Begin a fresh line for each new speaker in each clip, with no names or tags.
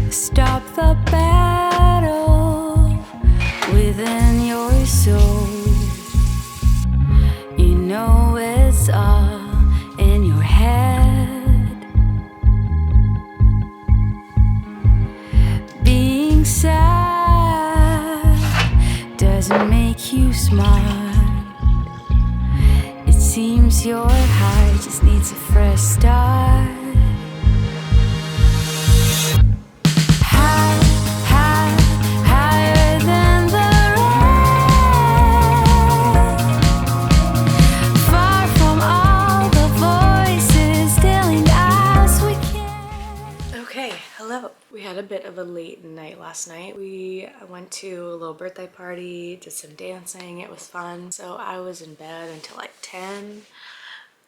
Stop the battle within your soul. You know it's all in your head. Being sad doesn't make you smart. It seems your heart just needs a fresh start.
We had a bit of a late night last night. We went to a little birthday party, did some dancing, it was fun. So I was in bed until like 10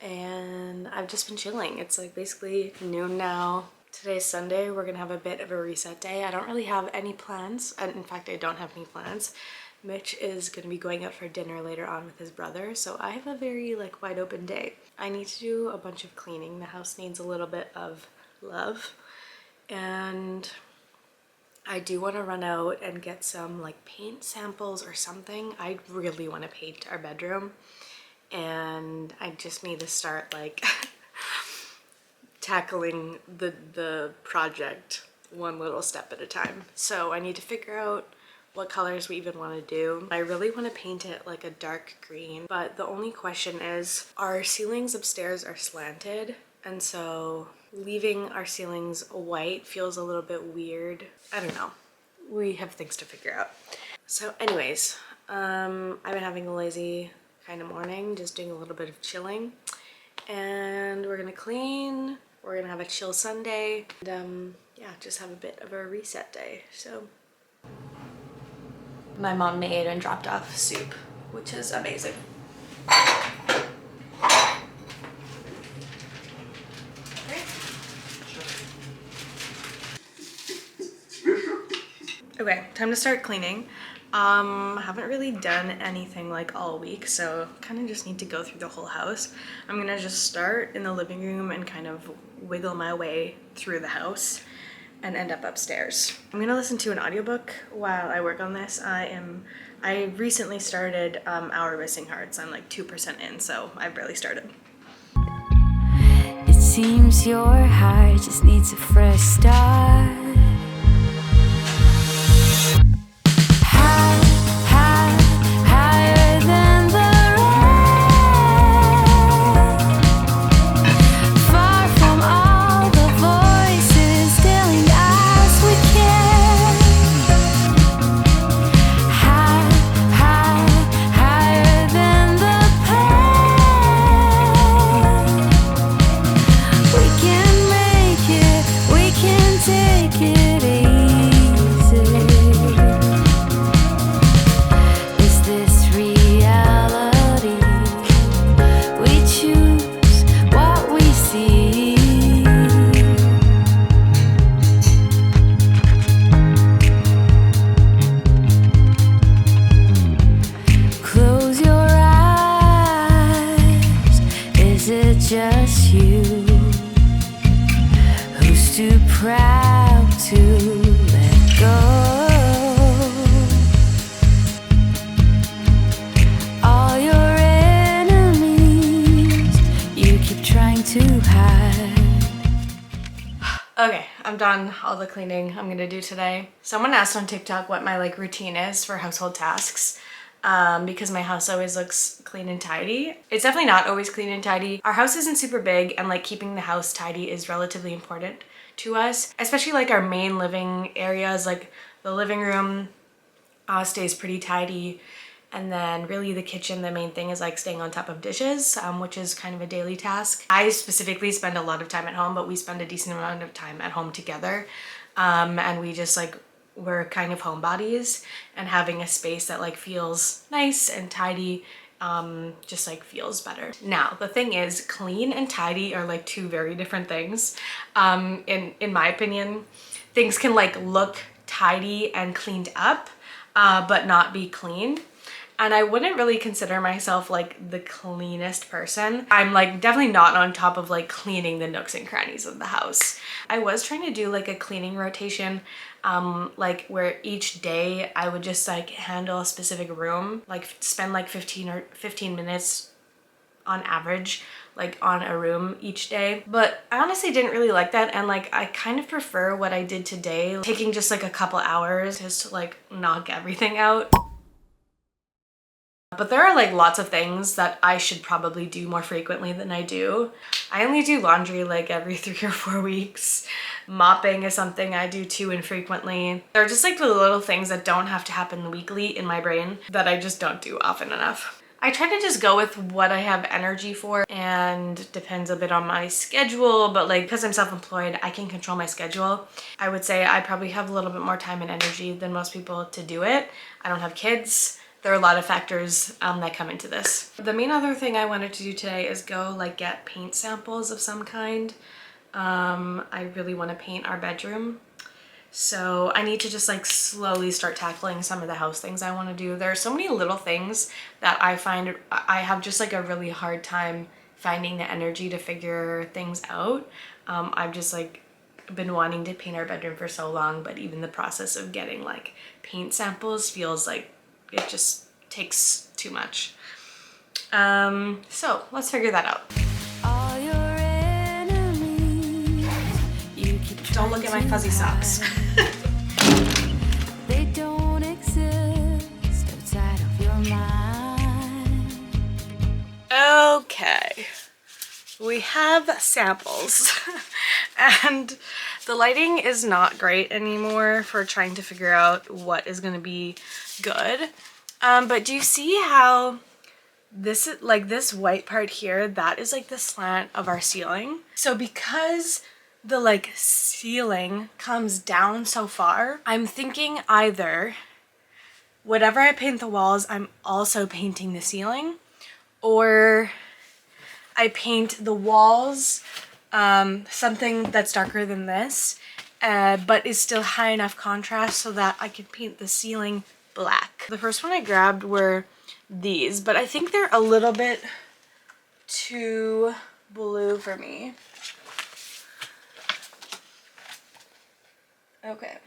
and I've just been chilling. It's like basically noon now. Today's Sunday, we're gonna have a bit of a reset day. I don't really have any plans, and in fact I don't have any plans. Mitch is gonna be going out for dinner later on with his brother, so I have a very like wide open day. I need to do a bunch of cleaning. The house needs a little bit of love. And I do want to run out and get some like paint samples or something. I really want to paint our bedroom, and I just need to start like tackling the project one little step at a time. So I need to figure out what colors we even want to do. I really want to paint it like a dark green, but the only question is our ceilings upstairs are slanted, and so leaving our ceilings white feels a little bit weird. I don't know. We have things to figure out. So anyways, I've been having a lazy kind of morning, just doing a little bit of chilling. And we're gonna clean, we're gonna have a chill Sunday, and yeah, just have a bit of a reset day. So my mom made and dropped off soup, which is amazing. Okay, time to start cleaning. Haven't really done anything like all week, so kind of just need to go through the whole house. I'm gonna just start in the living room and kind of wiggle my way through the house and end up upstairs. I'm gonna listen to an audiobook while I work on this. I recently started Our Missing Hearts. I'm like 2% in, so I've barely started.
It seems your heart just needs a fresh start. Just you, who's too proud to let go. All your enemies, you keep trying to hide.
Okay, I'm done all the cleaning I'm gonna do today. Someone asked on TikTok what my like routine is for household tasks. Because my house always looks clean and tidy. It's definitely not always clean and tidy. Our house isn't super big, and like keeping the house tidy is relatively important to us, especially like our main living areas. Like the living room stays pretty tidy, and then really the kitchen, the main thing is like staying on top of dishes, which is kind of a daily task. I specifically spend a lot of time at home, but we spend a decent amount of time at home together, and we just like we're kind of homebodies, and having a space that like feels nice and tidy just like feels better. Now the thing is, clean and tidy are like two very different things. In my opinion, things can like look tidy and cleaned up but not be clean, and I wouldn't really consider myself like the cleanest person. I'm like definitely not on top of like cleaning the nooks and crannies of the house. I was trying to do like a cleaning rotation, like where each day I would just like handle a specific room, like spend like 15 minutes on average like on a room each day. But I honestly didn't really like that, and like I kind of prefer what I did today, taking just like a couple hours just to like knock everything out. But there are like lots of things that I should probably do more frequently than I do. I only do laundry like every 3 or 4 weeks. Mopping is something I do too infrequently. They're just like the little things that don't have to happen weekly in my brain that I just don't do often enough. I try to just go with what I have energy for, and depends a bit on my schedule, but like because I'm self-employed, I can control my schedule. I would say I probably have a little bit more time and energy than most people to do it. I don't have kids. There are a lot of factors that come into this. The main other thing I wanted to do today is go like get paint samples of some kind. I really want to paint our bedroom. So I need to just like slowly start tackling some of the house things I want to do. There are so many little things that I find I have just like a really hard time finding the energy to figure things out. I've just like been wanting to paint our bedroom for so long, but even the process of getting like paint samples feels like it just takes too much. So let's figure that out.
All your enemies, you keep
Don't look at my fuzzy socks.
they don't exist outside of your mind.
Okay, we have samples and the lighting is not great anymore for trying to figure out what is going to be good. But do you see how this is like this white part here, that is like the slant of our ceiling. So because the like ceiling comes down so far, I'm thinking either whatever I paint the walls, I'm also painting the ceiling, or I paint the walls something that's darker than this, but is still high enough contrast so that I can paint the ceiling black. The first one I grabbed were these, but I think they're a little bit too blue for me. Okay,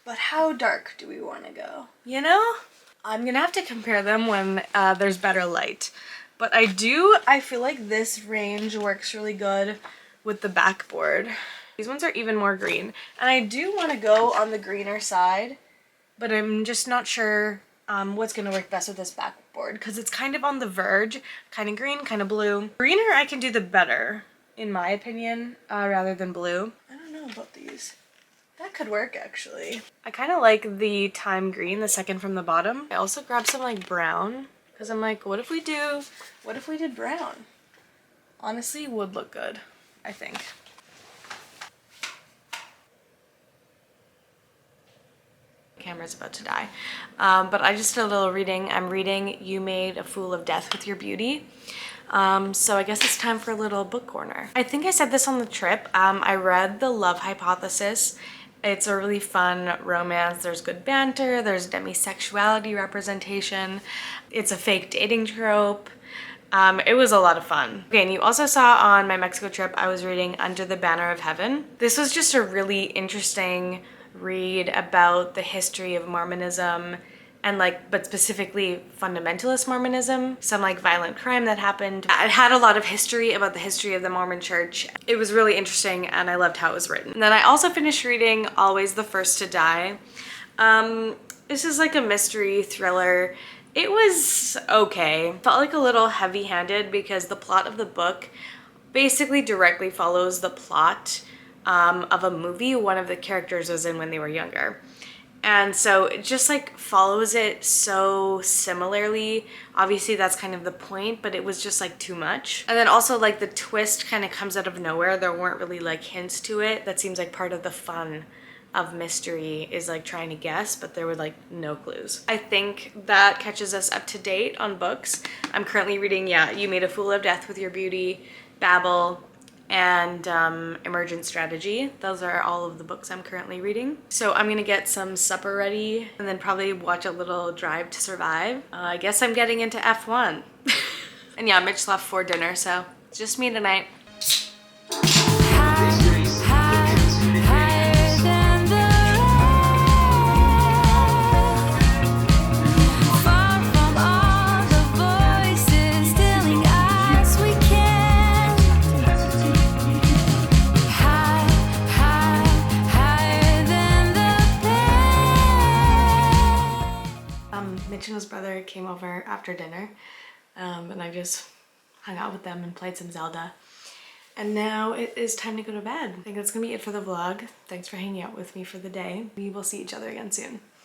but how dark do we want to go? You know, I'm gonna have to compare them when there's better light. But I feel like this range works really good with the backboard. These ones are even more green. And I do want to go on the greener side, but I'm just not sure what's going to work best with this backboard because it's kind of on the verge, kind of green, kind of blue. Greener I can do the better, in my opinion, rather than blue. I don't know about these. That could work actually. I kind of like the thyme green, the second from the bottom. I also grabbed some like brown because I'm like, what if we did brown? Honestly, would look good, I think. Camera's about to die. But I just did a little reading. I'm reading You Made a Fool of Death with Your Beauty. So I guess it's time for a little book corner. I think I said this on the trip. I read The Love Hypothesis. It's a really fun romance. There's good banter, there's demisexuality representation. It's a fake dating trope. It was a lot of fun. Okay, and you also saw on my Mexico trip, I was reading Under the Banner of Heaven. This was just a really interesting read about the history of Mormonism and like, but specifically fundamentalist Mormonism, some like violent crime that happened. It had a lot of history about the history of the Mormon church. It was really interesting and I loved how it was written. And then I also finished reading Always the First to Die. This is like a mystery thriller. It was okay. Felt like a little heavy-handed because the plot of the book basically directly follows the plot of a movie one of the characters was in when they were younger. And so it just like follows it so similarly. Obviously that's kind of the point, but it was just like too much. And then also like the twist kind of comes out of nowhere. There weren't really like hints to it. That seems like part of the fun of mystery is like trying to guess, but there were like no clues. I think that catches us up to date on books. I'm currently reading, yeah, You Made a Fool of Death with Your Beauty, Babel, and Emergent Strategy. Those are all of the books I'm currently reading. So I'm gonna get some supper ready and then probably watch a little Drive to Survive. I guess I'm getting into F1. And yeah, Mitch left for dinner, so it's just me tonight. Mitch and his brother came over after dinner, and I just hung out with them and played some Zelda. And now it is time to go to bed. I think that's gonna be it for the vlog. Thanks for hanging out with me for the day. We will see each other again soon.